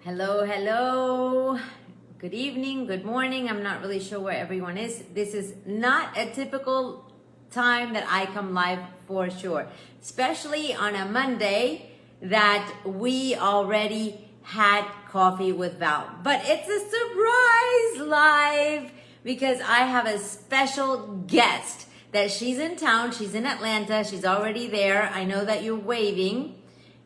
Hello, hello. Good evening, good morning. I'm not really sure where everyone is. This is not a typical time that I come live for sure, especially on a Monday that we already had coffee with Val. But it's a surprise live because I have a special guest that she's in town. She's in Atlanta. She's already there. I know that you're waving.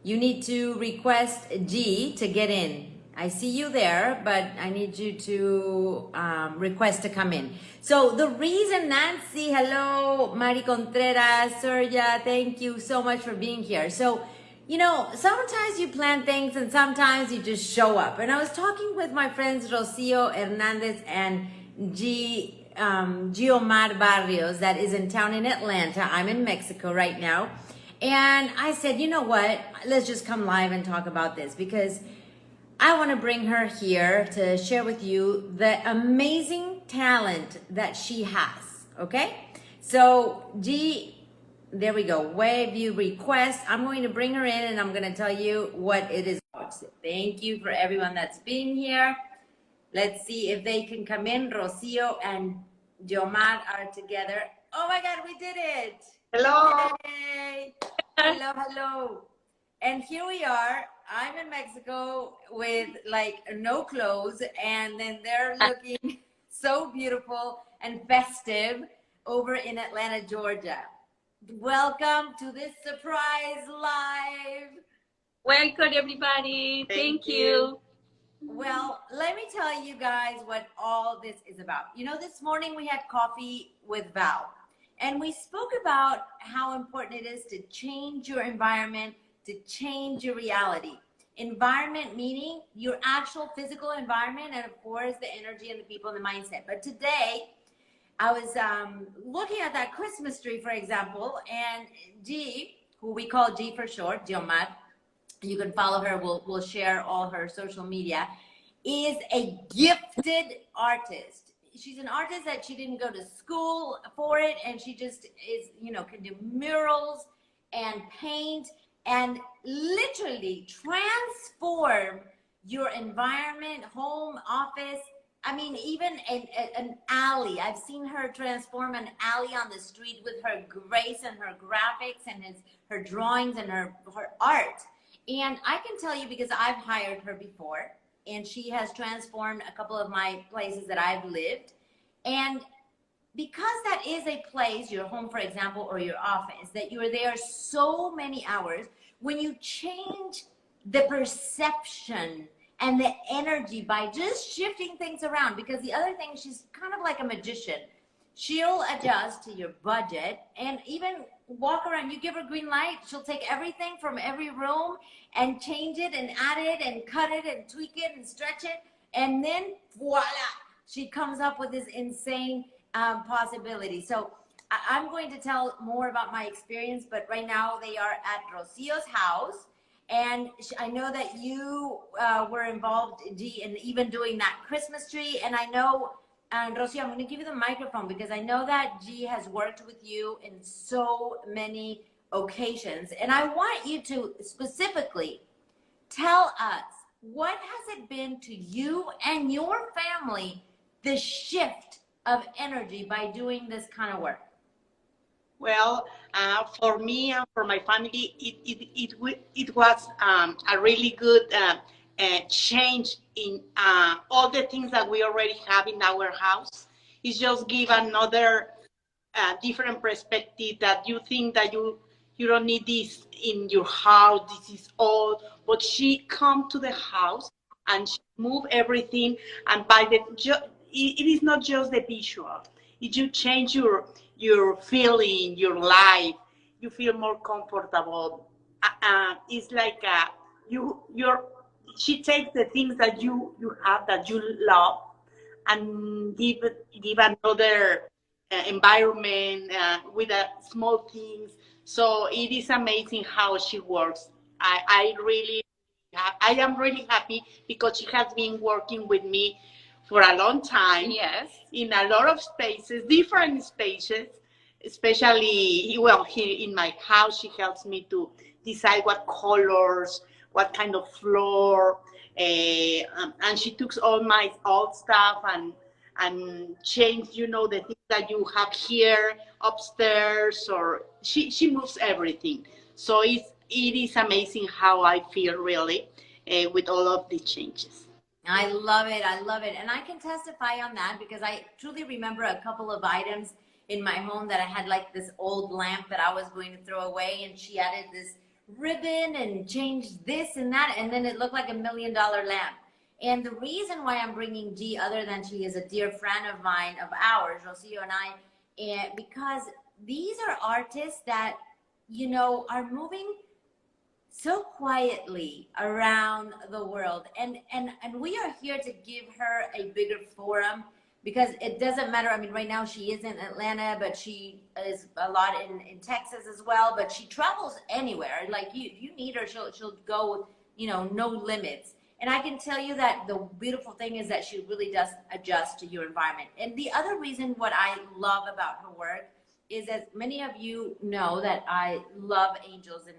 You need to request G to get in. I see you there, but I need you to request to come in. So the reason, Nancy, hello, Mari Contreras, Surya, thank you so much for being here. So, you know, sometimes you plan things and sometimes you just show up. And I was talking with my friends Rocio Hernandez and Giomar Barrios that is in town in Atlanta. I'm in Mexico right now. And I said, you know what, let's just come live and talk about this because I want to bring her here to share with you the amazing talent that she has, okay? So, G, there we go, wave you request. I'm going to bring her in and I'm going to tell you what it is. Thank you for everyone that's been here. Let's see if they can come in. Rocio and Jomar are together. Oh my God, we did it. Hello. Yay. Hello, hello. And here we are. I'm in Mexico with like no clothes, and then they're looking so beautiful and festive over in Atlanta, Georgia. Welcome to this surprise live. Welcome, everybody. Thank you. Well, let me tell you guys what all this is about. You know, this morning we had coffee with Val, and we spoke about how important it is to change your environment, to change your reality. Environment meaning your actual physical environment, and of course the energy and the people and the mindset. But today I was looking at that Christmas tree, for example, and G, who we call G for short, Giomar, you can follow her, we'll share all her social media, is a gifted artist. She's an artist that she didn't go to school for it, and she just is, you know, can do murals and paint and literally transform your environment, home, office. I mean, even an alley. I've seen her transform an alley on the street with her grace and her graphics and her drawings and her art. And I can tell you because I've hired her before, and she has transformed a couple of my places that I've lived. And because that is a place, your home, for example, or your office, that you're there so many hours, when you change the perception and the energy by just shifting things around, because the other thing, she's kind of like a magician. She'll adjust to your budget and even walk around. You give her green light, she'll take everything from every room and change it and add it and cut it and tweak it and stretch it. And then voila, she comes up with this insane possibility. So I'm going to tell more about my experience, but right now they are at Rocio's house. And I know that you were involved, G, in even doing that Christmas tree. And I know, Rocio, I'm going to give you the microphone because I know that G has worked with you in so many occasions. And I want you to specifically tell us, what has it been to you and your family, the shift of energy by doing this kind of work? Well, for me and for my family, it was a really good change in all the things that we already have in our house. It's just give another different perspective that you think that you don't need this in your house. This is all, but she come to the house and she move everything, and by the it is not just the visual. If you change your feeling, your life, you feel more comfortable. It's like she takes the things that you have that you love and give another environment with small things. So it is amazing how she works. I am really happy because she has been working with me for a long time. Yes. In a lot of spaces, different spaces, especially, well, here in my house, she helps me to decide what colors, what kind of floor, and she took all my old stuff and changed, the things that you have here upstairs, or she moves everything. So it is amazing how I feel really with all of the changes. I love it. I love it. And I can testify on that because I truly remember a couple of items in my home that I had, like this old lamp that I was going to throw away, and she added this ribbon and changed this and that, and then it looked like $1 million lamp. And the reason why I'm bringing G, other than she is a dear friend of mine, of ours, Rocio and I, and because these are artists that, are moving so quietly around the world, and we are here to give her a bigger forum, because it doesn't matter. I mean, right now she is in Atlanta, but she is a lot in Texas as well, but she travels anywhere. Like, you need her, she'll go with, no limits. And I can tell you that the beautiful thing is that she really does adjust to your environment. And the other reason what I love about her work is, as many of you know, that I love angels, and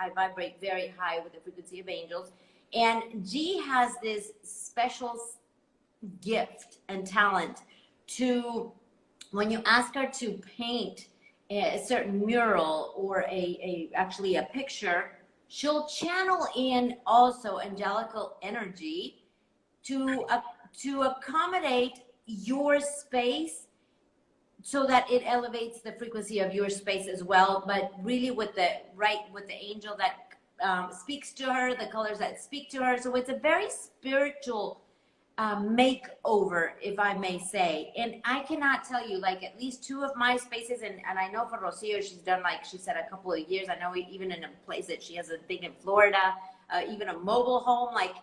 I vibrate very high with the frequency of angels. And G has this special gift and talent to, when you ask her to paint a certain mural or actually a picture, she'll channel in also angelical energy to accommodate your space, so that it elevates the frequency of your space as well, but really with the angel that speaks to her, the colors that speak to her. So it's a very spiritual makeover, if I may say. And I cannot tell you, like, at least 2 of my spaces, and I know for Rocio, she's done, like she said, a couple of years. I know even in a place that she has a thing in Florida, even a mobile home, like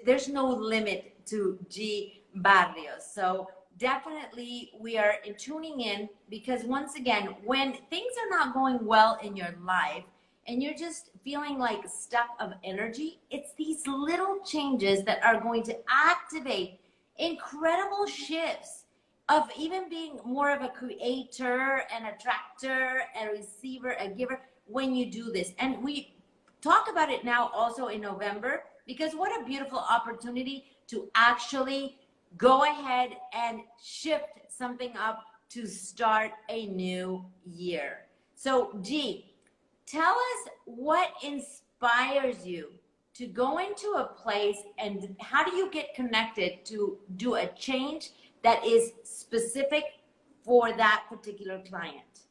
there's no limit to G Barrios. So definitely we are tuning in, because once again, when things are not going well in your life and you're just feeling like stuck of energy, it's these little changes that are going to activate incredible shifts of even being more of a creator, an attractor, a receiver, a giver when you do this. And we talk about it now also in November, because what a beautiful opportunity to actually go ahead and shift something up to start a new year. So G, tell us what inspires you to go into a place, and how do you get connected to do a change that is specific for that particular client?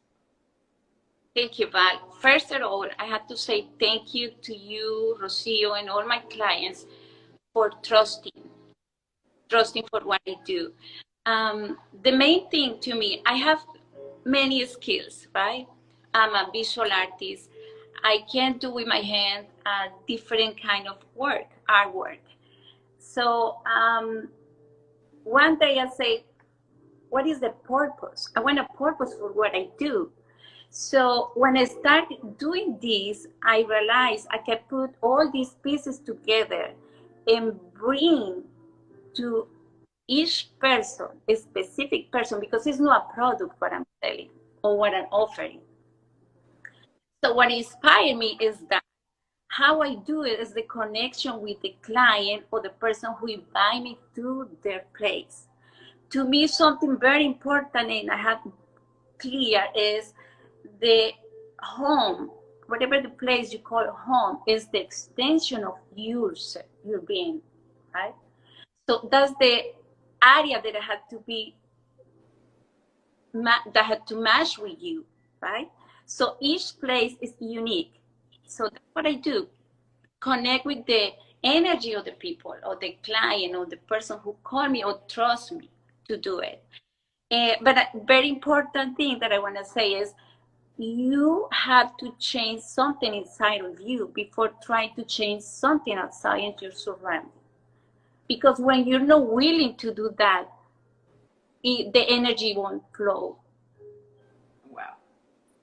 Thank you, Val. First of all, I have to say thank you to you, Rocio, and all my clients for trusting for what I do. The main thing to me, I have many skills, right? I'm a visual artist. I can do with my hand a different kind of work, artwork. So one day I say, what is the purpose? I want a purpose for what I do. So when I started doing this, I realized I can put all these pieces together and bring to each person, a specific person, because it's not a product what I'm selling or what I'm offering. So what inspired me is that how I do it is the connection with the client or the person who invite me to their place. To me, something very important, and I have clear, is the home, whatever the place you call home, is the extension of your being, right? So that's the area that I had to be, that had to match with you, right? So each place is unique. So that's what I do. Connect with the energy of the people, or the client, or the person who called me or trust me to do it. But a very important thing that I want to say is, you have to change something inside of you before trying to change something outside in your surroundings. Because when you're not willing to do that, the energy won't flow. Wow,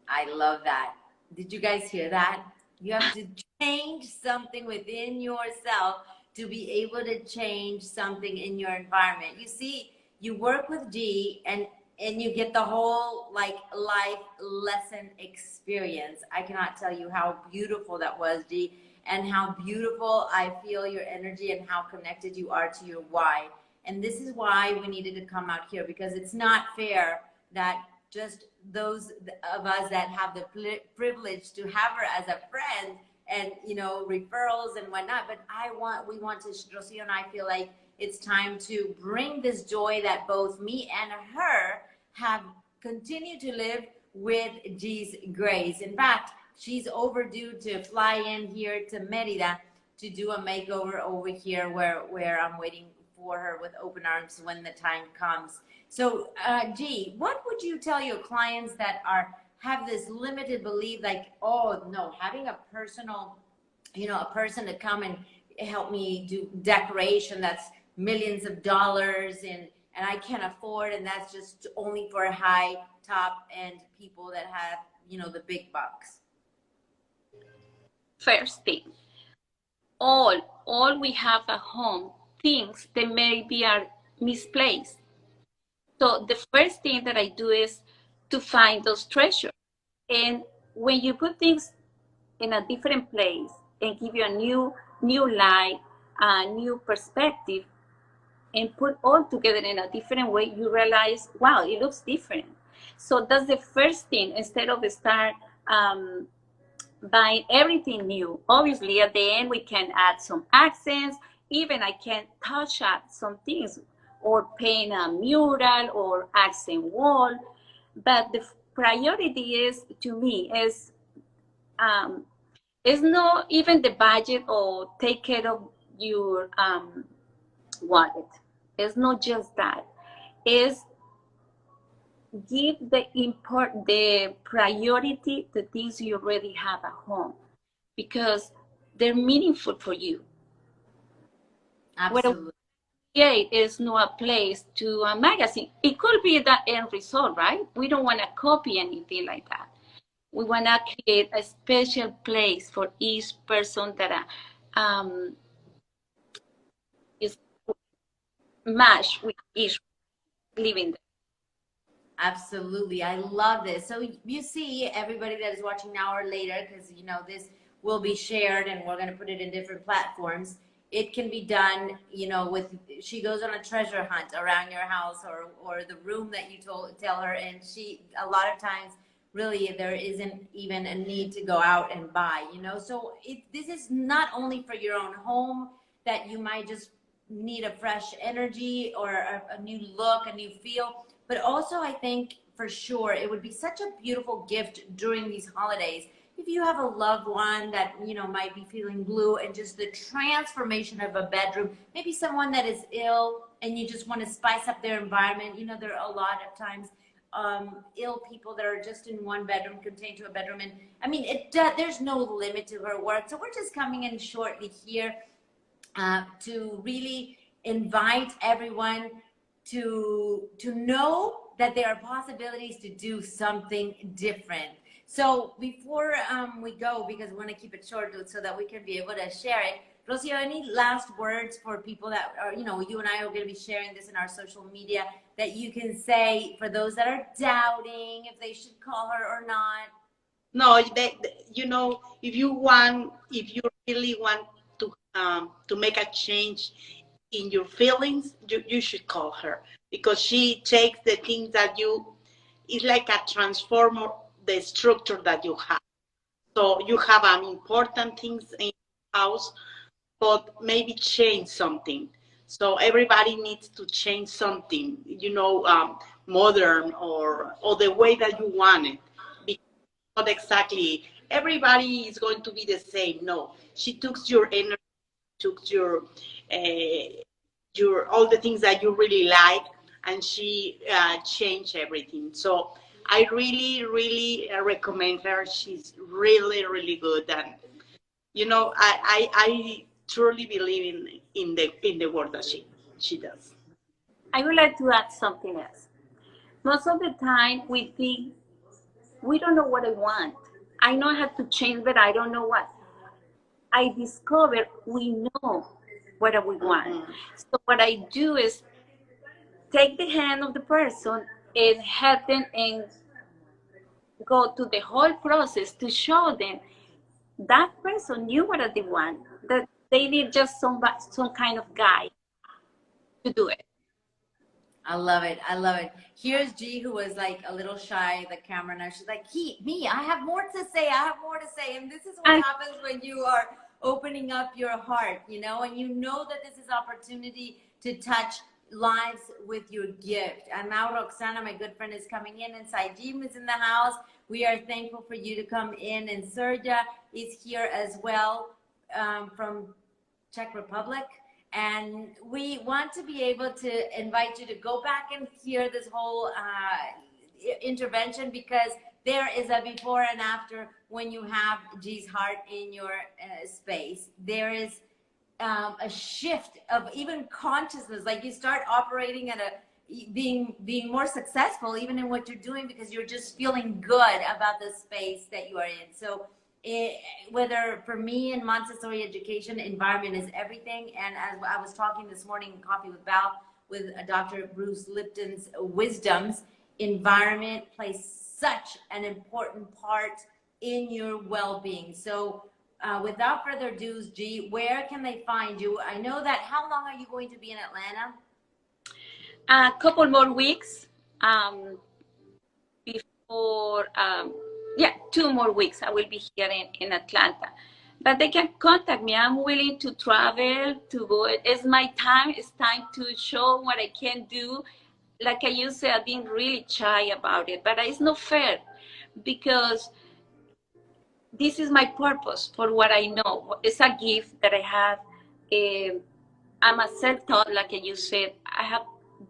I love that. Did you guys hear that? You have to change something within yourself to be able to change something in your environment. You see, you work with G, and you get the whole like life lesson experience. I cannot tell you how beautiful that was, G. and how beautiful I feel your energy and how connected you are to your why. And this is why we needed to come out here, because it's not fair that just those of us that have the privilege to have her as a friend and, you know, referrals and whatnot, but we want to, Rocio and I feel like it's time to bring this joy that both me and her have continued to live with G's grace. In fact, she's overdue to fly in here to Merida to do a makeover over here where I'm waiting for her with open arms when the time comes. So, G, what would you tell your clients that have this limited belief, like, oh no, having a personal, you know, a person to come and help me do decoration that's millions of dollars and I can't afford, and that's just only for high top end people that have, you know, the big bucks? First thing, all we have at home, things that maybe are misplaced. So the first thing that I do is to find those treasures. And when you put things in a different place and give you a new light, a new perspective, and put all together in a different way, you realize, wow, it looks different. So that's the first thing, instead of start buying everything new. Obviously, at the end, we can add some accents. Even I can touch up some things or paint a mural or accent wall. But the priority is, to me, is not even the budget or take care of your wallet. It's not just that. It's give the priority to things you already have at home, because they're meaningful for you. Absolutely. Create is not a place to a magazine. It could be the end result, right? We don't want to copy anything like that. We want to create a special place for each person that is matched with each living there. Absolutely. I love this. So you see, everybody that is watching now or later, because, you know, this will be shared and we're going to put it in different platforms. It can be done, you know, she goes on a treasure hunt around your house or the room that you tell her. And a lot of times, really, there isn't even a need to go out and buy, you know. So this is not only for your own home, that you might just need a fresh energy or a new look, a new feel. But also, I think for sure it would be such a beautiful gift during these holidays if you have a loved one that, you know, might be feeling blue, and just the transformation of a bedroom, maybe someone that is ill and you just want to spice up their environment. You know, there are a lot of times ill people that are just in one bedroom, contained to a bedroom. And I mean, there's no limit to her work. So we're just coming in shortly here to really invite everyone to know that there are possibilities to do something different. So before we go, because we want to keep it short so that we can be able to share it, Rocio, any last words for people that are, you know, you and I are going to be sharing this in our social media, that you can say for those that are doubting if they should call her or not? No, you know, if you really want to make a change in your feelings, you should call her, because she takes the things that it's like a transformer, the structure that you have. So you have important things in the house, but maybe change something. So everybody needs to change something, you know, modern or the way that you want it. Because not exactly everybody is going to be the same. No, she took your energy, took your all the things that you really like, and she changed everything. So I really recommend her. She's really good, and you know, I truly believe in the work that she does. I would like to add something else. Most of the time, we think we don't know what I want. I know I have to change, but I don't know what. I discovered we know what we want. Mm-hmm. So what I do is take the hand of the person and help them and go to the whole process to show them that person knew what they want, that they need just some kind of guide to do it. I love it. I love it. Here's G, who was like a little shy of the camera now. She's like, me, I have more to say. I have more to say. And this is what happens when you are opening up your heart, you know, and you know that this is opportunity to touch lives with your gift. And now Roxana, my good friend, is coming in, and Saijim is in the house. We are thankful for you to come in, and Serja is here as well, from Czech Republic. And we want to be able to invite you to go back and hear this whole intervention, because there is a before and after when you have G's heart in your space. There is a shift of even consciousness, like you start operating at being more successful even in what you're doing, because you're just feeling good about the space that you are in. So whether for me in Montessori education, environment is everything. And as I was talking this morning in Coffee with Val with Dr. Bruce Lipton's wisdoms, environment plays such an important part in your well-being. So without further ado, G, where can they find you? I know that, how long are you going to be in Atlanta? A couple more weeks before, 2 more weeks I will be here in Atlanta. But they can contact me. I'm willing to travel, to go. It's my time. It's time to show what I can do. Like I used to say, I've been really shy about it, but it's not fair, because this is my purpose for what I know. It's a gift that I have. I'm a self-taught, like you said. I have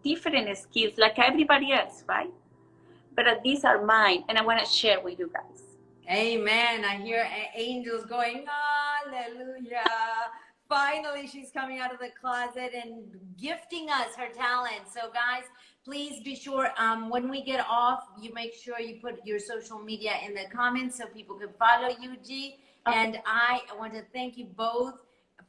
different skills like everybody else, right? But these are mine, and I want to share with you guys. Amen. I hear angels going, hallelujah. Finally, she's coming out of the closet and gifting us her talent. So guys, please be sure when we get off, you make sure you put your social media in the comments so people can follow you, G. Okay. And I want to thank you both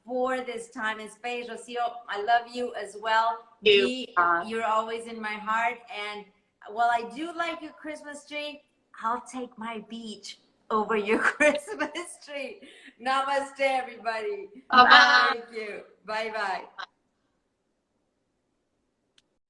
for this time and space. Rocio, I love you as well. G, you're always in my heart. And while I do like your Christmas tree, I'll take my beach over your Christmas tree. Namaste, everybody. Bye-bye. Thank you. Bye-bye.